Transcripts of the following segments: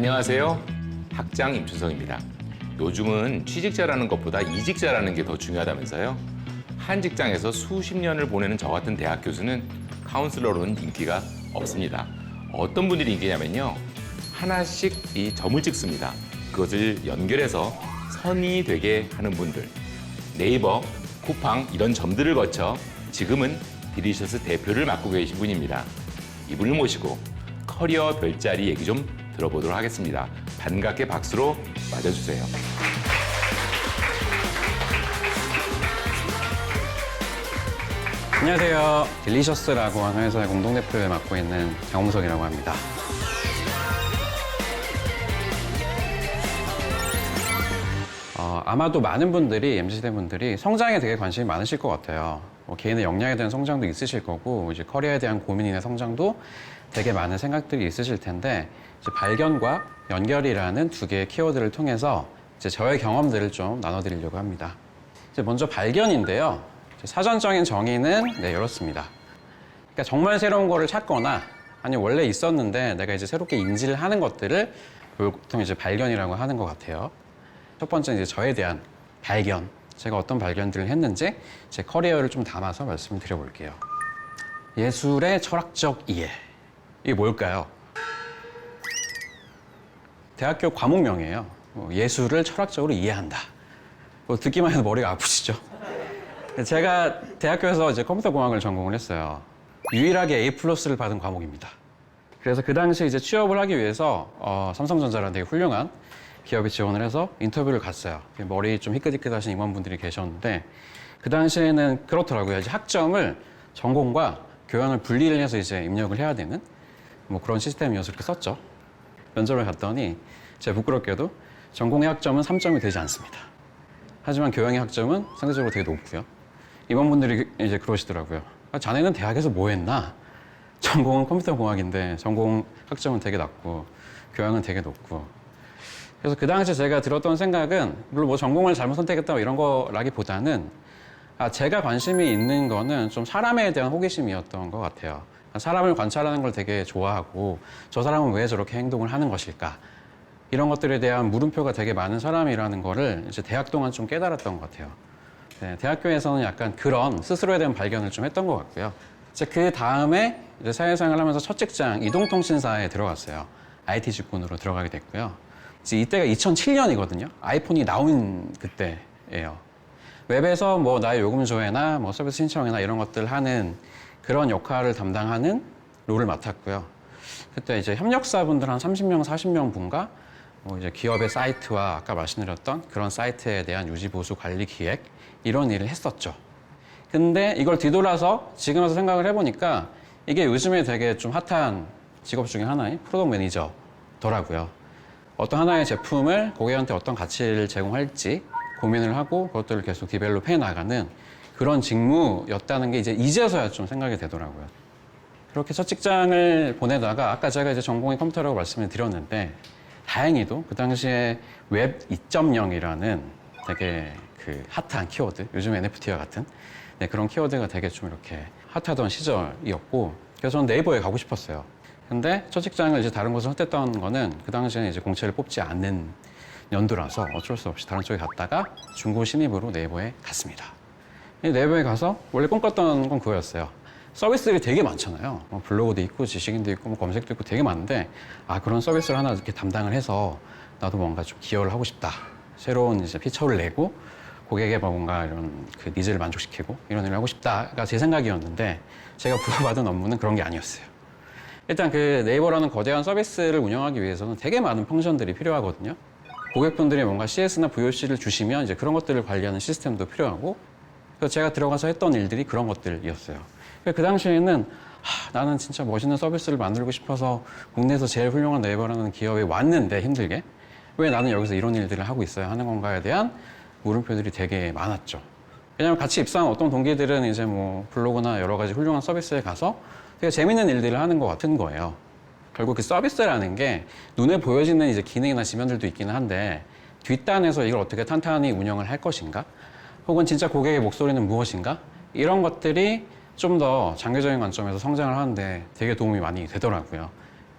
안녕하세요. 학장 임춘성입니다. 요즘은 취직자라는 것보다 이직자라는 게 더 중요하다면서요. 한 직장에서 수십 년을 보내는 저 같은 대학 교수는 카운슬러로는 인기가 없습니다. 어떤 분들이 인기냐면요. 하나씩 이 점을 찍습니다. 그것을 연결해서 선이 되게 하는 분들. 네이버, 쿠팡 이런 점들을 거쳐 지금은 디리셔스 대표를 맡고 계신 분입니다. 이분을 모시고 커리어 별자리 얘기 좀 들어보도록 하겠습니다. 반갑게 박수로 맞아주세요. 안녕하세요. 딜리셔스라고 하는 회사의 공동대표를 맡고 있는 장홍석이라고 합니다. 아마도 많은 분들이, MZ세대 분들이 성장에 되게 관심이 많으실 것 같아요. 개인의 역량에 대한 성장도 있으실 거고, 이제 커리어에 대한 고민이나 성장도 되게 많은 생각들이 있으실 텐데, 이제 발견과 연결이라는 두 개의 키워드를 통해서 이제 저의 경험들을 좀 나눠드리려고 합니다. 이제 먼저 발견인데요. 사전적인 정의는 이렇습니다. 그러니까 정말 새로운 거를 찾거나 아니면 원래 있었는데 내가 이제 새롭게 인지를 하는 것들을 보통 이제 발견이라고 하는 것 같아요. 첫 번째는 이제 저에 대한 발견. 제가 어떤 발견들을 했는지 제 커리어를 좀 담아서 말씀을 드려볼게요. 예술의 철학적 이해. 이게 뭘까요? 대학교 과목명이에요. 예술을 철학적으로 이해한다. 듣기만 해도 머리가 아프시죠? 제가 대학교에서 이제 컴퓨터공학을 전공을 했어요. 유일하게 A+를 받은 과목입니다. 그래서 그 당시 이제 취업을 하기 위해서 삼성전자라는 되게 훌륭한 기업에 지원을 해서 인터뷰를 갔어요. 머리 좀 희끗희끗하신 임원분들이 계셨는데 그 당시에는 그렇더라고요. 이제 학점을 전공과 교양을 분리를 해서 이제 입력을 해야 되는 뭐 그런 시스템이어서 그렇게 썼죠. 면접을 갔더니 제가 부끄럽게도 전공의 학점은 3점이 되지 않습니다. 하지만 교양의 학점은 상대적으로 되게 높고요. 임원분들이 이제 그러시더라고요. 자네는 대학에서 뭐 했나? 전공은 컴퓨터공학인데 전공 학점은 되게 낮고 교양은 되게 높고. 그래서 그 당시에 제가 들었던 생각은 물론 뭐 전공을 잘못 선택했다 이런 거라기보다는 제가 관심이 있는 거는 좀 사람에 대한 호기심이었던 것 같아요. 사람을 관찰하는 걸 되게 좋아하고 저 사람은 왜 저렇게 행동을 하는 것일까? 이런 것들에 대한 물음표가 되게 많은 사람이라는 거를 이제 대학 동안 좀 깨달았던 것 같아요. 네, 대학교에서는 약간 그런 스스로에 대한 발견을 좀 했던 것 같고요. 이제 그 다음에 이제 사회생활을 하면서 첫 직장 이동통신사에 들어갔어요. IT 직군으로 들어가게 됐고요. 이제 이때가 2007년이거든요. 아이폰이 나온 그때예요. 웹에서 뭐 나의 요금 조회나 뭐 서비스 신청이나 이런 것들 하는 그런 역할을 담당하는 롤을 맡았고요. 그때 이제 협력사분들 한 30명, 40명 분과 뭐 이제 기업의 사이트와 아까 말씀드렸던 그런 사이트에 대한 유지 보수 관리 기획 이런 일을 했었죠. 근데 이걸 뒤돌아서 지금 와서 생각을 해보니까 이게 요즘에 되게 좀 핫한 직업 중에 하나인 프로덕트 매니저더라고요. 어떤 하나의 제품을 고객한테 어떤 가치를 제공할지 고민을 하고 그것들을 계속 디벨롭 해 나가는 그런 직무였다는 게 이제서야 좀 생각이 되더라고요. 그렇게 첫 직장을 보내다가 아까 제가 이제 전공이 컴퓨터라고 말씀을 드렸는데 다행히도 그 당시에 웹 2.0이라는 되게 그 핫한 키워드, 요즘 NFT와 같은 그런 키워드가 되게 좀 이렇게 핫하던 시절이었고 그래서 저는 네이버에 가고 싶었어요. 근데 첫 직장을 이제 다른 곳을 선택했던 거는 그 당시에는 이제 공채를 뽑지 않는 연도라서 어쩔 수 없이 다른 쪽에 갔다가 중고 신입으로 네이버에 갔습니다. 네이버에 가서 원래 꿈꿨던 건 그거였어요. 서비스들이 되게 많잖아요. 블로그도 있고 지식인도 있고 뭐 검색도 있고 되게 많은데 그런 서비스를 하나 이렇게 담당을 해서 나도 뭔가 좀 기여를 하고 싶다. 새로운 이제 피처를 내고 고객의 뭔가 이런 그 니즈를 만족시키고 이런 일을 하고 싶다가 제 생각이었는데 제가 부여받은 업무는 그런 게 아니었어요. 일단 그 네이버라는 거대한 서비스를 운영하기 위해서는 되게 많은 펑션들이 필요하거든요. 고객분들이 뭔가 CS나 VOC를 주시면 이제 그런 것들을 관리하는 시스템도 필요하고 그래서 제가 들어가서 했던 일들이 그런 것들이었어요. 그 당시에는 나는 진짜 멋있는 서비스를 만들고 싶어서 국내에서 제일 훌륭한 네이버라는 기업에 왔는데 힘들게 왜 나는 여기서 이런 일들을 하고 있어야 하는 건가에 대한 물음표들이 되게 많았죠. 왜냐하면 같이 입사한 어떤 동기들은 이제 뭐 블로그나 여러 가지 훌륭한 서비스에 가서 되게 재밌는 일들을 하는 것 같은 거예요. 결국 그 서비스라는 게 눈에 보여지는 이제 기능이나 지면들도 있기는 한데 뒷단에서 이걸 어떻게 탄탄히 운영을 할 것인가? 혹은 진짜 고객의 목소리는 무엇인가? 이런 것들이 좀 더 장기적인 관점에서 성장을 하는데 되게 도움이 많이 되더라고요.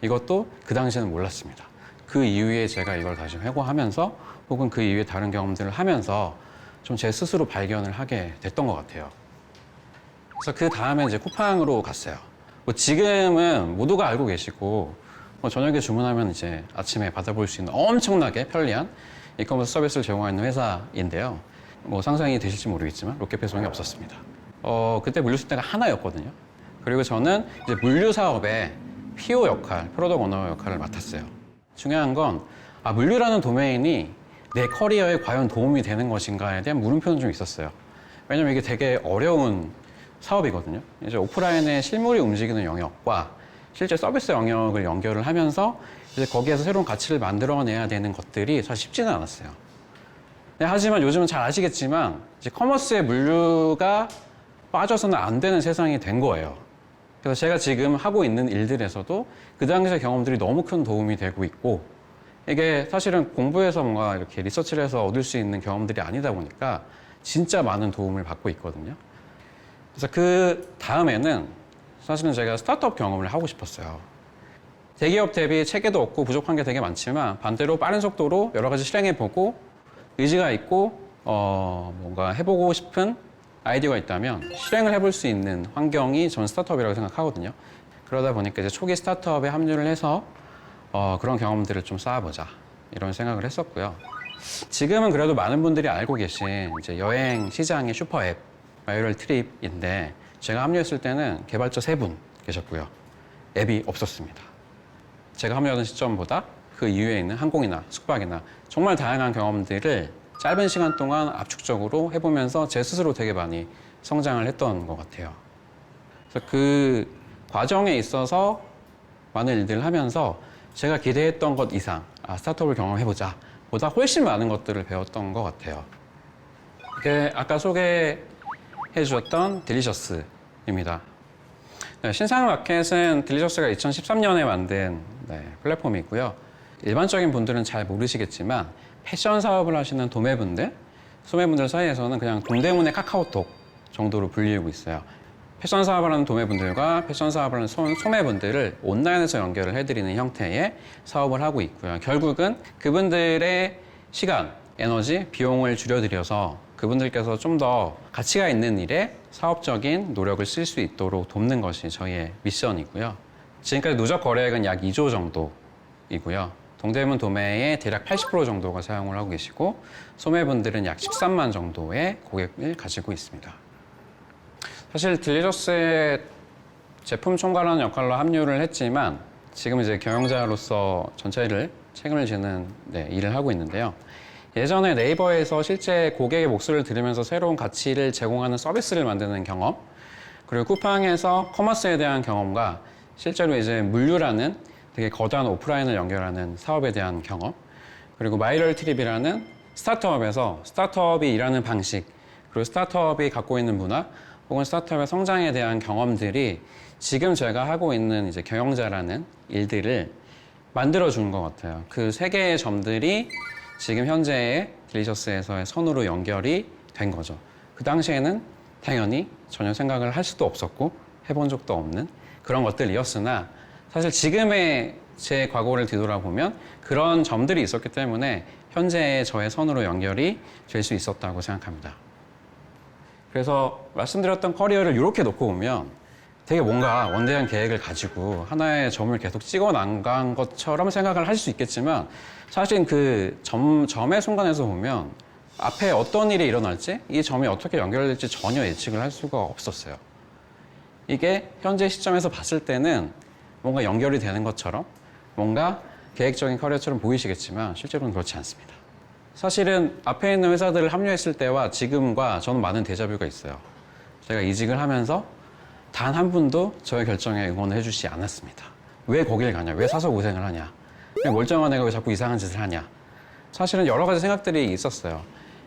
이것도 그 당시에는 몰랐습니다. 그 이후에 제가 이걸 다시 회고하면서 혹은 그 이후에 다른 경험들을 하면서 좀 제 스스로 발견을 하게 됐던 것 같아요. 그래서 그 다음에 이제 쿠팡으로 갔어요. 뭐 지금은 모두가 알고 계시고 뭐 저녁에 주문하면 이제 아침에 받아볼 수 있는 엄청나게 편리한 이커머스 서비스를 제공하는 회사인데요. 뭐 상상이 되실지 모르겠지만 로켓 배송이 없었습니다. 그때 물류 수대가 하나였거든요. 그리고 저는 이제 물류 사업의 PO 역할, 프로덕트 오너 역할을 맡았어요. 중요한 건 물류라는 도메인이 내 커리어에 과연 도움이 되는 것인가에 대한 물음표는 좀 있었어요. 왜냐면 이게 되게 어려운 사업이거든요. 이제 오프라인의 실물이 움직이는 영역과 실제 서비스 영역을 연결을 하면서 이제 거기에서 새로운 가치를 만들어내야 되는 것들이 사실 쉽지는 않았어요. 하지만 요즘은 잘 아시겠지만 이제 커머스의 물류가 빠져서는 안 되는 세상이 된 거예요. 그래서 제가 지금 하고 있는 일들에서도 그 당시의 경험들이 너무 큰 도움이 되고 있고 이게 사실은 공부해서 뭔가 이렇게 리서치를 해서 얻을 수 있는 경험들이 아니다 보니까 진짜 많은 도움을 받고 있거든요. 그래서 그 다음에는 사실은 제가 스타트업 경험을 하고 싶었어요. 대기업 대비 체계도 없고 부족한 게 되게 많지만 반대로 빠른 속도로 여러 가지 실행해보고 의지가 있고 뭔가 해보고 싶은 아이디어가 있다면 실행을 해볼 수 있는 환경이 저는 스타트업이라고 생각하거든요. 그러다 보니까 이제 초기 스타트업에 합류를 해서 그런 경험들을 좀 쌓아보자 이런 생각을 했었고요. 지금은 그래도 많은 분들이 알고 계신 이제 여행 시장의 슈퍼앱 마이럴 트립인데 제가 합류했을 때는 개발자 3분 계셨고요. 앱이 없었습니다. 제가 합류하던 시점보다 그 이후에 있는 항공이나 숙박이나 정말 다양한 경험들을 짧은 시간 동안 압축적으로 해보면서 제 스스로 되게 많이 성장을 했던 것 같아요. 그래서 그 과정에 있어서 많은 일들을 하면서 제가 기대했던 것 이상 스타트업을 경험해보자 보다 훨씬 많은 것들을 배웠던 것 같아요. 이게 아까 소개해 주셨던 딜리셔스입니다. 네, 신상마켓은 딜리셔스가 2013년에 만든 플랫폼이고요. 일반적인 분들은 잘 모르시겠지만 패션 사업을 하시는 도매분들, 소매분들 사이에서는 그냥 동대문의 카카오톡 정도로 불리우고 있어요. 패션 사업을 하는 도매분들과 패션 사업을 하는 소매분들을 온라인에서 연결을 해드리는 형태의 사업을 하고 있고요. 결국은 그분들의 시간, 에너지, 비용을 줄여드려서 그분들께서 좀 더 가치가 있는 일에 사업적인 노력을 쓸 수 있도록 돕는 것이 저희의 미션이고요. 지금까지 누적 거래액은 약 2조 정도이고요. 동대문 도매의 대략 80% 정도가 사용을 하고 계시고 소매분들은 약 13만 정도의 고객을 가지고 있습니다. 사실 딜리셔스의 제품 총괄하는 역할로 합류를 했지만 지금 이제 경영자로서 전체를 책임을 지는 일을 하고 있는데요. 예전에 네이버에서 실제 고객의 목소리를 들으면서 새로운 가치를 제공하는 서비스를 만드는 경험, 그리고 쿠팡에서 커머스에 대한 경험과 실제로 이제 물류라는 되게 거대한 오프라인을 연결하는 사업에 대한 경험, 그리고 마이럴 트립이라는 스타트업에서 스타트업이 일하는 방식, 그리고 스타트업이 갖고 있는 문화, 혹은 스타트업의 성장에 대한 경험들이 지금 제가 하고 있는 이제 경영자라는 일들을 만들어주는 것 같아요. 그 3개의 점들이 지금 현재의 딜리셔스에서의 선으로 연결이 된 거죠. 그 당시에는 당연히 전혀 생각을 할 수도 없었고 해본 적도 없는 그런 것들이었으나 사실 지금의 제 과거를 뒤돌아보면 그런 점들이 있었기 때문에 현재의 저의 선으로 연결이 될 수 있었다고 생각합니다. 그래서 말씀드렸던 커리어를 이렇게 놓고 보면 되게 뭔가 원대한 계획을 가지고 하나의 점을 계속 찍어 나간 것처럼 생각을 할 수 있겠지만 사실 그 점의 순간에서 보면 앞에 어떤 일이 일어날지 이 점이 어떻게 연결될지 전혀 예측을 할 수가 없었어요. 이게 현재 시점에서 봤을 때는 뭔가 연결이 되는 것처럼 뭔가 계획적인 커리어처럼 보이시겠지만 실제로는 그렇지 않습니다. 사실은 앞에 있는 회사들을 합류했을 때와 지금과 저는 많은 데자뷰가 있어요. 제가 이직을 하면서 단 한 분도 저의 결정에 응원을 해주지 않았습니다. 왜 거길 가냐? 왜 사서 고생을 하냐? 그냥 멀쩡한 애가 왜 자꾸 이상한 짓을 하냐? 사실은 여러 가지 생각들이 있었어요.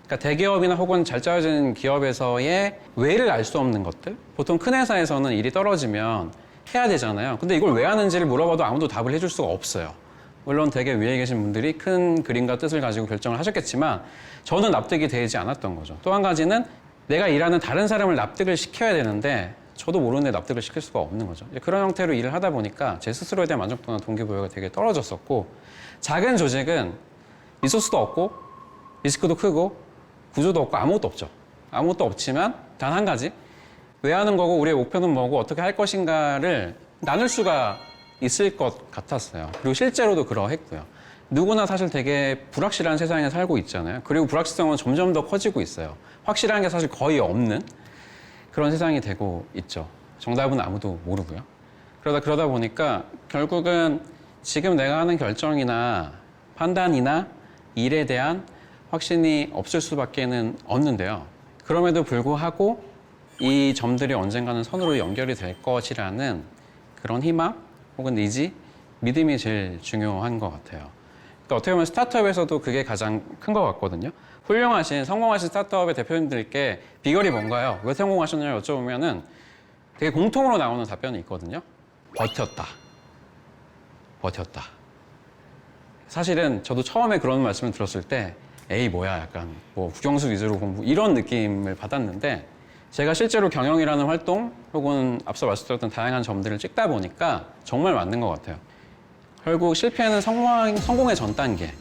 그러니까 대기업이나 혹은 잘 짜여진 기업에서의 왜를 알 수 없는 것들? 보통 큰 회사에서는 일이 떨어지면 해야 되잖아요. 근데 이걸 왜 하는지를 물어봐도 아무도 답을 해줄 수가 없어요. 물론 되게 위에 계신 분들이 큰 그림과 뜻을 가지고 결정을 하셨겠지만 저는 납득이 되지 않았던 거죠. 또 한 가지는 내가 일하는 다른 사람을 납득을 시켜야 되는데 저도 모르는데 납득을 시킬 수가 없는 거죠. 이제 그런 형태로 일을 하다 보니까 제 스스로에 대한 만족도나 동기부여가 되게 떨어졌었고, 작은 조직은 리소스도 없고 리스크도 크고 구조도 없고 아무것도 없죠. 아무것도 없지만 단 한 가지, 왜 하는 거고 우리의 목표는 뭐고 어떻게 할 것인가를 나눌 수가 있을 것 같았어요. 그리고 실제로도 그러했고요. 누구나 사실 되게 불확실한 세상에 살고 있잖아요. 그리고 불확실성은 점점 더 커지고 있어요. 확실한 게 사실 거의 없는 그런 세상이 되고 있죠. 정답은 아무도 모르고요. 그러다 보니까 결국은 지금 내가 하는 결정이나 판단이나 일에 대한 확신이 없을 수밖에는 없는데요. 그럼에도 불구하고 이 점들이 언젠가는 선으로 연결이 될 것이라는 그런 희망 혹은 의지, 믿음이 제일 중요한 것 같아요. 그러니까 어떻게 보면 스타트업에서도 그게 가장 큰 것 같거든요. 훌륭하신, 성공하신 스타트업의 대표님들께 비결이 뭔가요? 왜 성공하셨냐고 여쭤보면은 되게 공통으로 나오는 답변이 있거든요. 버텼다. 버텼다. 사실은 저도 처음에 그런 말씀을 들었을 때 에이 뭐야 약간 뭐 국영수 위주로 공부 이런 느낌을 받았는데, 제가 실제로 경영이라는 활동 혹은 앞서 말씀드렸던 다양한 점들을 찍다 보니까 정말 맞는 것 같아요. 결국 실패는 성공의 전 단계.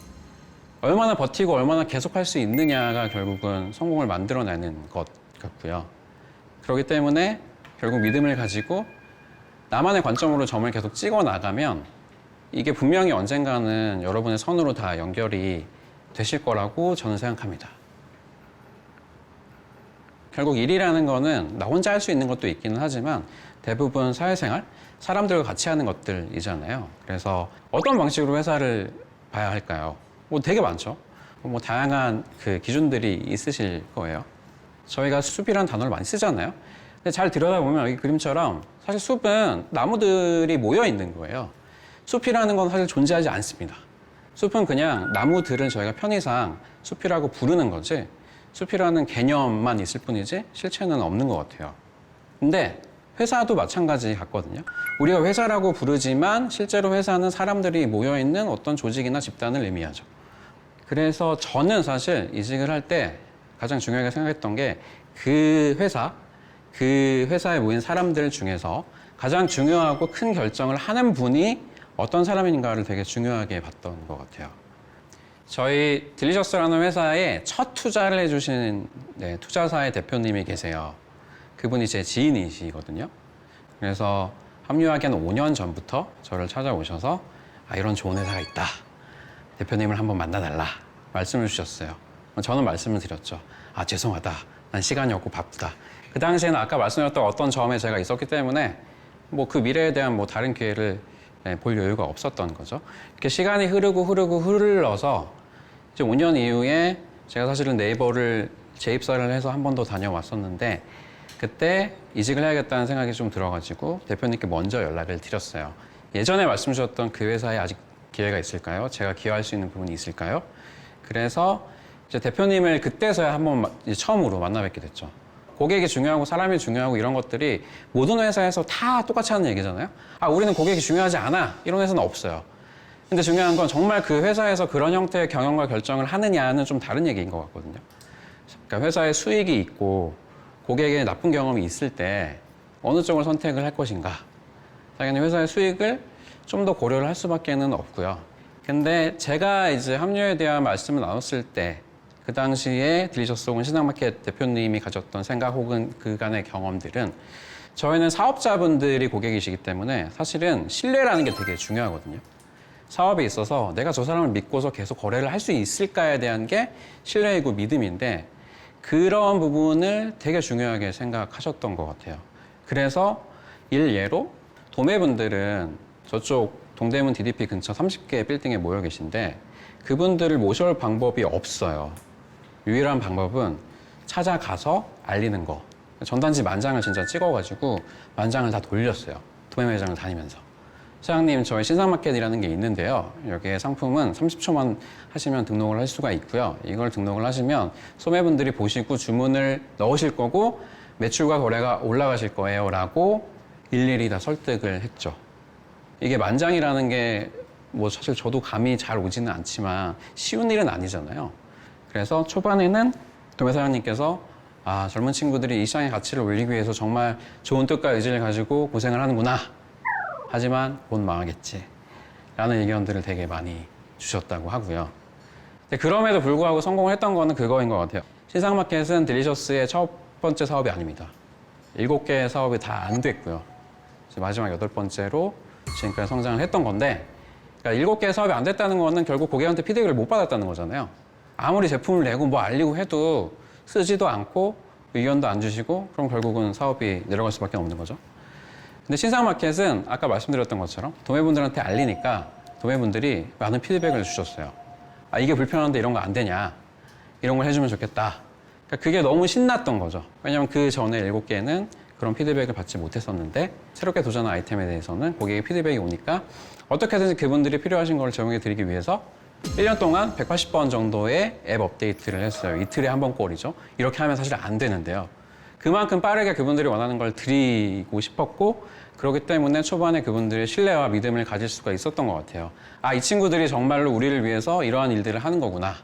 얼마나 버티고 얼마나 계속할 수 있느냐가 결국은 성공을 만들어내는 것 같고요. 그렇기 때문에 결국 믿음을 가지고 나만의 관점으로 점을 계속 찍어 나가면 이게 분명히 언젠가는 여러분의 선으로 다 연결이 되실 거라고 저는 생각합니다. 결국 일이라는 거는 나 혼자 할 수 있는 것도 있기는 하지만 대부분 사회생활, 사람들과 같이 하는 것들이잖아요. 그래서 어떤 방식으로 회사를 봐야 할까요? 뭐 되게 많죠. 뭐 다양한 그 기준들이 있으실 거예요. 저희가 숲이라는 단어를 많이 쓰잖아요. 근데 잘 들여다보면 여기 그림처럼 사실 숲은 나무들이 모여 있는 거예요. 숲이라는 건 사실 존재하지 않습니다. 숲은 그냥 나무들은 저희가 편의상 숲이라고 부르는 거지, 숲이라는 개념만 있을 뿐이지 실체는 없는 것 같아요. 근데 회사도 마찬가지 같거든요. 우리가 회사라고 부르지만 실제로 회사는 사람들이 모여있는 어떤 조직이나 집단을 의미하죠. 그래서 저는 사실 이직을 할 때 가장 중요하게 생각했던 게 그 회사에 모인 사람들 중에서 가장 중요하고 큰 결정을 하는 분이 어떤 사람인가를 되게 중요하게 봤던 것 같아요. 저희 딜리셔스라는 회사에 첫 투자를 해주신 투자사의 대표님이 계세요. 그분이 제 지인이시거든요. 그래서 합류하기 한 5년 전부터 저를 찾아오셔서 이런 좋은 회사가 있다. 대표님을 한번 만나달라. 말씀을 주셨어요. 저는 말씀을 드렸죠. 죄송하다. 난 시간이 없고 바쁘다. 그 당시에는 아까 말씀드렸던 어떤 점에 제가 있었기 때문에 뭐 그 미래에 대한 뭐 다른 기회를 볼 여유가 없었던 거죠. 이렇게 시간이 흘러서 이제 5년 이후에 제가 사실은 네이버를 재입사를 해서 한 번 더 다녀왔었는데, 그때 이직을 해야겠다는 생각이 좀 들어가지고 대표님께 먼저 연락을 드렸어요. 예전에 말씀 주셨던 그 회사에 아직 기회가 있을까요? 제가 기여할 수 있는 부분이 있을까요? 그래서 이제 대표님을 그때서야 한번 처음으로 만나 뵙게 됐죠. 고객이 중요하고 사람이 중요하고 이런 것들이 모든 회사에서 다 똑같이 하는 얘기잖아요. 우리는 고객이 중요하지 않아. 이런 회사는 없어요. 근데 중요한 건 정말 그 회사에서 그런 형태의 경영과 결정을 하느냐는 좀 다른 얘기인 것 같거든요. 그러니까 회사에 수익이 있고 고객의 나쁜 경험이 있을 때 어느 쪽을 선택을 할 것인가. 당연히 회사의 수익을 좀 더 고려를 할 수밖에는 없고요. 근데 제가 이제 합류에 대한 말씀을 나눴을 때 그 당시에 딜리셔스 혹은 신한마켓 대표님이 가졌던 생각 혹은 그간의 경험들은, 저희는 사업자분들이 고객이시기 때문에 사실은 신뢰라는 게 되게 중요하거든요. 사업에 있어서 내가 저 사람을 믿고서 계속 거래를 할 수 있을까에 대한 게 신뢰이고 믿음인데, 그런 부분을 되게 중요하게 생각하셨던 것 같아요. 그래서 일예로 도매분들은 저쪽 동대문 DDP 근처 30개 빌딩에 모여 계신데 그분들을 모셔올 방법이 없어요. 유일한 방법은 찾아가서 알리는 거. 전단지 만장을 진짜 찍어가지고 만장을 다 돌렸어요. 도매 매장을 다니면서. 사장님, 저희 신상마켓이라는 게 있는데요. 여기에 상품은 30초만 하시면 등록을 할 수가 있고요. 이걸 등록을 하시면 소매분들이 보시고 주문을 넣으실 거고 매출과 거래가 올라가실 거예요. 라고 일일이 다 설득을 했죠. 이게 만장이라는 게 뭐 사실 저도 감이 잘 오지는 않지만 쉬운 일은 아니잖아요. 그래서 초반에는 도매 사장님께서 아, 젊은 친구들이 이 시장의 가치를 올리기 위해서 정말 좋은 뜻과 의지를 가지고 고생을 하는구나. 하지만 곧 망하겠지. 라는 의견들을 되게 많이 주셨다고 하고요. 근데 그럼에도 불구하고 성공을 했던 거는 그거인 것 같아요. 신상마켓은 딜리셔스의 첫 번째 사업이 아닙니다. 7개의 사업이 다 안 됐고요. 이제 마지막 8번째로 지금까지 성장을 했던 건데, 그러니까 7개의 사업이 안 됐다는 거는 결국 고객한테 피드백을 못 받았다는 거잖아요. 아무리 제품을 내고 뭐 알리고 해도 쓰지도 않고 의견도 안 주시고 그럼 결국은 사업이 내려갈 수밖에 없는 거죠. 근데 신상마켓은 아까 말씀드렸던 것처럼 도매분들한테 알리니까 도매분들이 많은 피드백을 주셨어요. 아, 이게 불편한데 이런 거 안 되냐? 이런 걸 해주면 좋겠다. 그러니까 그게 너무 신났던 거죠. 왜냐면 그 전에 7개는 그런 피드백을 받지 못했었는데 새롭게 도전한 아이템에 대해서는 고객의 피드백이 오니까 어떻게든 그분들이 필요하신 걸 제공해 드리기 위해서 1년 동안 180번 정도의 앱 업데이트를 했어요. 이틀에 한 번 꼴이죠. 이렇게 하면 사실 안 되는데요. 그만큼 빠르게 그분들이 원하는 걸 드리고 싶었고 그렇기 때문에 초반에 그분들의 신뢰와 믿음을 가질 수가 있었던 것 같아요. 아, 이 친구들이 정말로 우리를 위해서 이러한 일들을 하는 거구나.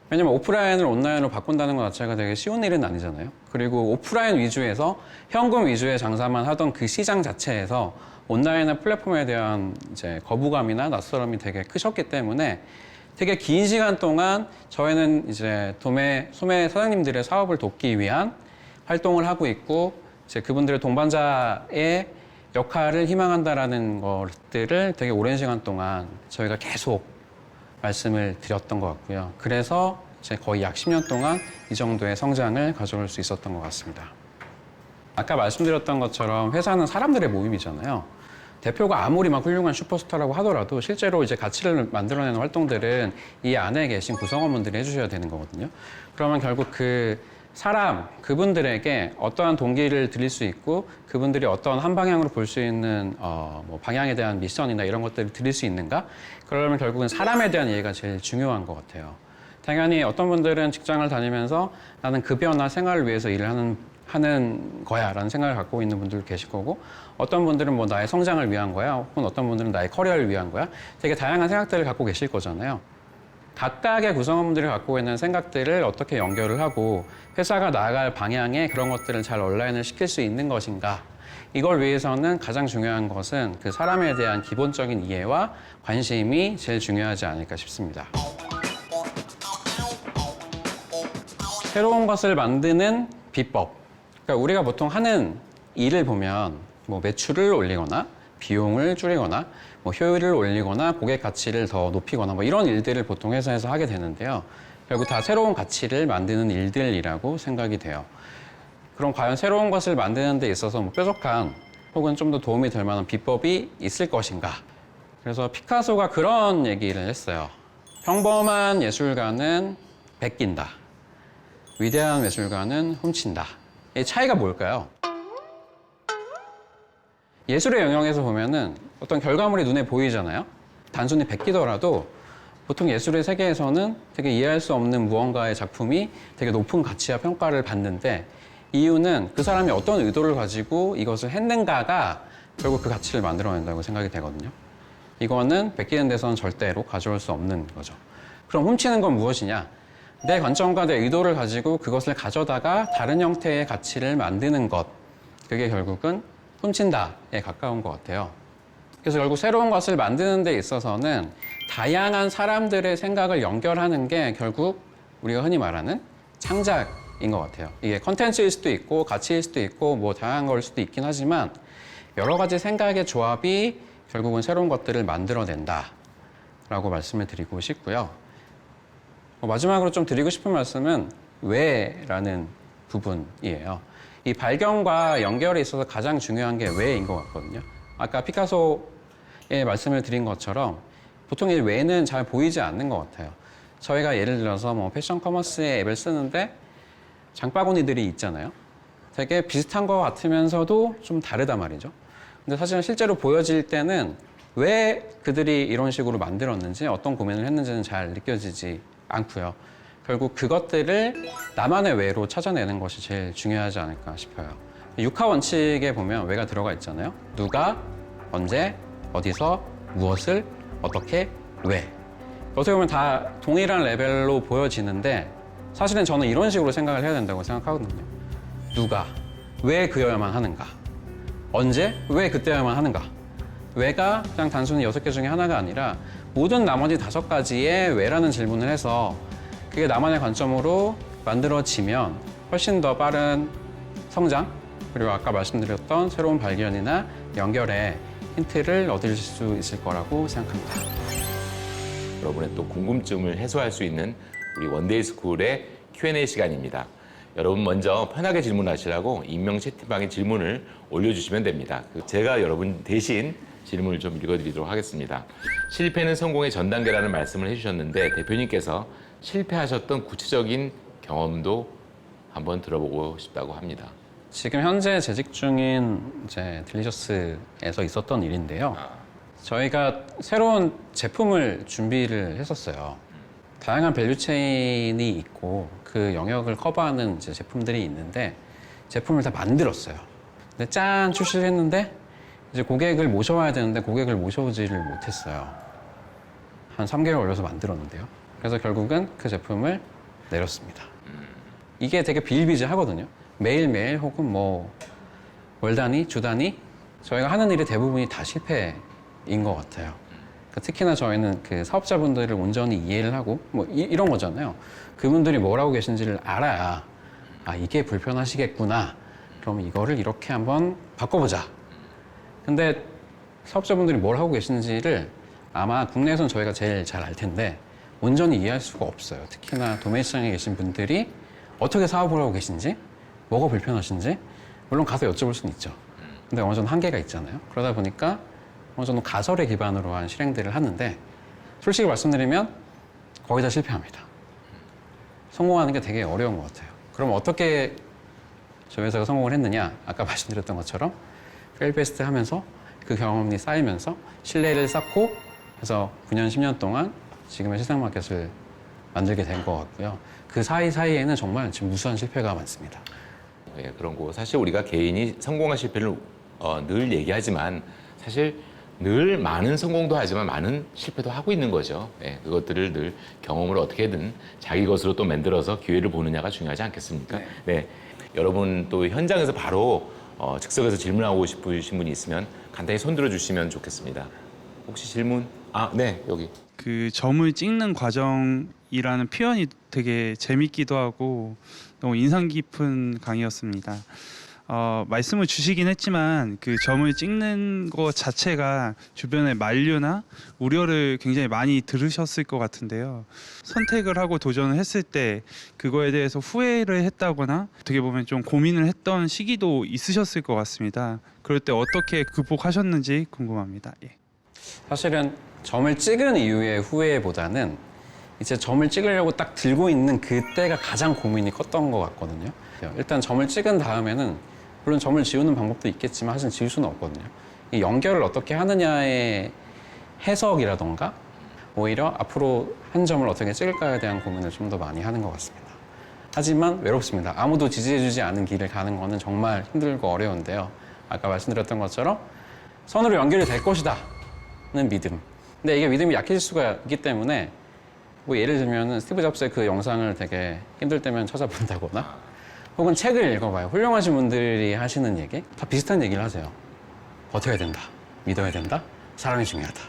왜냐면 오프라인을 온라인으로 바꾼다는 것 자체가 되게 쉬운 일은 아니잖아요. 그리고 오프라인 위주에서 현금 위주의 장사만 하던 그 시장 자체에서 온라인의 플랫폼에 대한 이제 거부감이나 낯설음이 되게 크셨기 때문에 되게 긴 시간 동안 저희는 이제 소매 사장님들의 사업을 돕기 위한 활동을 하고 있고 이제 그분들의 동반자의 역할을 희망한다라는 것들을 되게 오랜 시간 동안 저희가 계속 말씀을 드렸던 것 같고요. 그래서 이제 거의 약 10년 동안 이 정도의 성장을 가져올 수 있었던 것 같습니다. 아까 말씀드렸던 것처럼 회사는 사람들의 모임이잖아요. 대표가 아무리 막 훌륭한 슈퍼스타라고 하더라도 실제로 이제 가치를 만들어내는 활동들은 이 안에 계신 구성원분들이 해주셔야 되는 거거든요. 그러면 결국 그 사람, 그분들에게 어떠한 동기를 드릴 수 있고 그분들이 어떤 한 방향으로 볼 수 있는 뭐 방향에 대한 미션이나 이런 것들을 드릴 수 있는가? 그러면 결국은 사람에 대한 이해가 제일 중요한 것 같아요. 당연히 어떤 분들은 직장을 다니면서 나는 급여나 생활을 위해서 일을 하는 거야 라는 생각을 갖고 있는 분들 계실 거고 어떤 분들은 뭐 나의 성장을 위한 거야 혹은 어떤 분들은 나의 커리어를 위한 거야 되게 다양한 생각들을 갖고 계실 거잖아요. 각각의 구성원분들이 갖고 있는 생각들을 어떻게 연결을 하고 회사가 나아갈 방향에 그런 것들을 잘 온라인을 시킬 수 있는 것인가 이걸 위해서는 가장 중요한 것은 그 사람에 대한 기본적인 이해와 관심이 제일 중요하지 않을까 싶습니다. 새로운 것을 만드는 비법. 그러니까 우리가 보통 하는 일을 보면 뭐 매출을 올리거나 비용을 줄이거나 뭐 효율을 올리거나 고객 가치를 더 높이거나 뭐 이런 일들을 보통 회사에서 하게 되는데요. 결국 다 새로운 가치를 만드는 일들이라고 생각이 돼요. 그럼 과연 새로운 것을 만드는 데 있어서 뭐 뾰족한 혹은 좀 더 도움이 될 만한 비법이 있을 것인가? 그래서 피카소가 그런 얘기를 했어요. 평범한 예술가는 베낀다. 위대한 예술가는 훔친다. 이 차이가 뭘까요? 예술의 영역에서 보면은 어떤 결과물이 눈에 보이잖아요. 단순히 베끼더라도 보통 예술의 세계에서는 되게 이해할 수 없는 무언가의 작품이 되게 높은 가치와 평가를 받는데 이유는 그 사람이 어떤 의도를 가지고 이것을 했는가가 결국 그 가치를 만들어낸다고 생각이 되거든요. 이거는 베끼는 데서는 절대로 가져올 수 없는 거죠. 그럼 훔치는 건 무엇이냐? 내 관점과 내 의도를 가지고 그것을 가져다가 다른 형태의 가치를 만드는 것. 그게 결국은 훔친다에 가까운 것 같아요. 그래서 결국 새로운 것을 만드는 데 있어서는 다양한 사람들의 생각을 연결하는 게 결국 우리가 흔히 말하는 창작인 것 같아요. 이게 컨텐츠일 수도 있고 가치일 수도 있고 뭐 다양한 걸 수도 있긴 하지만 여러 가지 생각의 조합이 결국은 새로운 것들을 만들어낸다라고 말씀을 드리고 싶고요. 마지막으로 좀 드리고 싶은 말씀은 왜라는 부분이에요. 이 발견과 연결에 있어서 가장 중요한 게 왜인 것 같거든요. 아까 피카소의 말씀을 드린 것처럼 보통 이 왜는 잘 보이지 않는 것 같아요. 저희가 예를 들어서 뭐 패션 커머스의 앱을 쓰는데 장바구니들이 있잖아요. 되게 비슷한 것 같으면서도 좀 다르단 말이죠. 근데 사실은 실제로 보여질 때는 왜 그들이 이런 식으로 만들었는지 어떤 고민을 했는지는 잘 느껴지지 않고요. 결국 그것들을 나만의 왜로 찾아내는 것이 제일 중요하지 않을까 싶어요. 육하 원칙에 보면 왜가 들어가 있잖아요. 누가, 언제, 어디서, 무엇을, 어떻게, 왜. 어떻게 보면 다 동일한 레벨로 보여지는데 사실은 저는 이런 식으로 생각을 해야 된다고 생각하거든요. 누가, 왜 그여야만 하는가, 언제, 왜 그때야만 하는가. 왜가 그냥 단순히 6개 중에 하나가 아니라 모든 나머지 5가지의 왜라는 질문을 해서 그게 나만의 관점으로 만들어지면 훨씬 더 빠른 성장, 그리고 아까 말씀드렸던 새로운 발견이나 연결에 힌트를 얻을 수 있을 거라고 생각합니다. 여러분의 또 궁금증을 해소할 수 있는 우리 원데이 스쿨의 Q&A 시간입니다. 여러분 먼저 편하게 질문하시라고 익명 채팅방에 질문을 올려주시면 됩니다. 제가 여러분 대신 질문을 좀 읽어드리도록 하겠습니다. 실패는 성공의 전 단계라는 말씀을 해주셨는데 대표님께서 실패하셨던 구체적인 경험도 한번 들어보고 싶다고 합니다. 지금 현재 재직 중인 이제 딜리셔스에서 있었던 일인데요. 저희가 새로운 제품을 준비를 했었어요. 다양한 밸류체인이 있고 그 영역을 커버하는 이제 제품들이 있는데 제품을 다 만들었어요. 근데 짠 출시를 했는데 이제 고객을 모셔와야 되는데 고객을 모셔오지를 못했어요. 한 3개월 걸려서 만들었는데요. 그래서 결국은 그 제품을 내렸습니다. 이게 되게 비일비재하거든요. 매일매일 혹은 뭐 월 단위, 주 단위 저희가 하는 일이 대부분이 다 실패인 것 같아요. 그러니까 특히나 저희는 그 사업자분들을 온전히 이해를 하고 뭐 이런 거잖아요. 그분들이 뭘 하고 계신지를 알아야 아 이게 불편하시겠구나. 그럼 이거를 이렇게 한번 바꿔보자. 근데 사업자분들이 뭘 하고 계신지를 아마 국내에서는 저희가 제일 잘 알 텐데 온전히 이해할 수가 없어요. 특히나 도매 시장에 계신 분들이 어떻게 사업을 하고 계신지, 뭐가 불편하신지 물론 가서 여쭤볼 수는 있죠. 근데 어느 정도 한계가 있잖아요. 그러다 보니까 어느 정도 가설에 기반으로 한 실행들을 하는데 솔직히 말씀드리면 거의 다 실패합니다. 성공하는 게 되게 어려운 것 같아요. 그럼 어떻게 저희 회사가 성공을 했느냐? 아까 말씀드렸던 것처럼 페일베스트 하면서 그 경험이 쌓이면서 신뢰를 쌓고 해서 9년, 10년 동안 지금의 시장 마켓을 만들게 된 것 같고요. 그 사이사이에는 정말 지금 무수한 실패가 많습니다. 예, 그런 거 사실 우리가 개인이 성공한 실패를 늘 얘기하지만 사실 늘 많은 성공도 하지만 많은 실패도 하고 있는 거죠. 예, 그것들을 늘 경험을 어떻게든 자기 것으로 또 만들어서 기회를 보느냐가 중요하지 않겠습니까? 네. 여러분 또 현장에서 바로 즉석에서 질문하고 싶으신 분이 있으면 간단히 손 들어주시면 좋겠습니다. 혹시 질문? 아, 네, 여기. 그 점을 찍는 과정이라는 표현이 되게 재밌기도 하고 너무 인상 깊은 강의였습니다. 말씀을 주시긴 했지만 그 점을 찍는 것 자체가 주변의 만류나 우려를 굉장히 많이 들으셨을 것 같은데요. 선택을 하고 도전을 했을 때 그거에 대해서 후회를 했다거나 어떻게 보면 좀 고민을 했던 시기도 있으셨을 것 같습니다. 그럴 때 어떻게 극복하셨는지 궁금합니다. 예. 사실은 점을 찍은 이후의 후회보다는 이제 점을 찍으려고 딱 들고 있는 그때가 가장 고민이 컸던 것 같거든요. 일단 점을 찍은 다음에는 물론 점을 지우는 방법도 있겠지만 사실 지울 수는 없거든요. 이 연결을 어떻게 하느냐의 해석이라던가 오히려 앞으로 한 점을 어떻게 찍을까에 대한 고민을 좀 더 많이 하는 것 같습니다. 하지만 외롭습니다. 아무도 지지해주지 않은 길을 가는 거는 정말 힘들고 어려운데요. 아까 말씀드렸던 것처럼 선으로 연결이 될 것이다 는 믿음. 근데 이게 믿음이 약해질 수가 있기 때문에 뭐 예를 들면 스티브 잡스의 그 영상을 되게 힘들 때면 찾아본다거나 혹은 책을 읽어봐요. 훌륭하신 분들이 하시는 얘기 다 비슷한 얘기를 하세요. 버텨야 된다, 믿어야 된다, 사랑이 중요하다.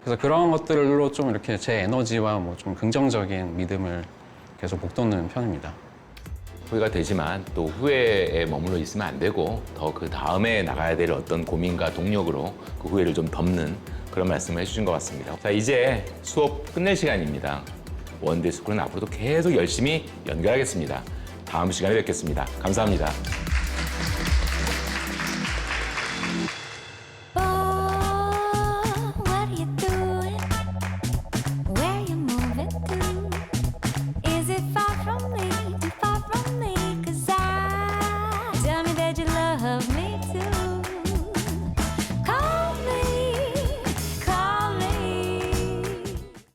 그래서 그런 것들로 좀 이렇게 제 에너지와 뭐 좀 긍정적인 믿음을 계속 북돋는 편입니다. 후회가 되지만 또 후회에 머물러 있으면 안 되고 더 그 다음에 나가야 될 어떤 고민과 동력으로 그 후회를 좀 덮는 그런 말씀을 해주신 것 같습니다. 자, 이제 수업 끝낼 시간입니다. 원데이 스쿨은 앞으로도 계속 열심히 연결하겠습니다. 다음 시간에 뵙겠습니다. 감사합니다.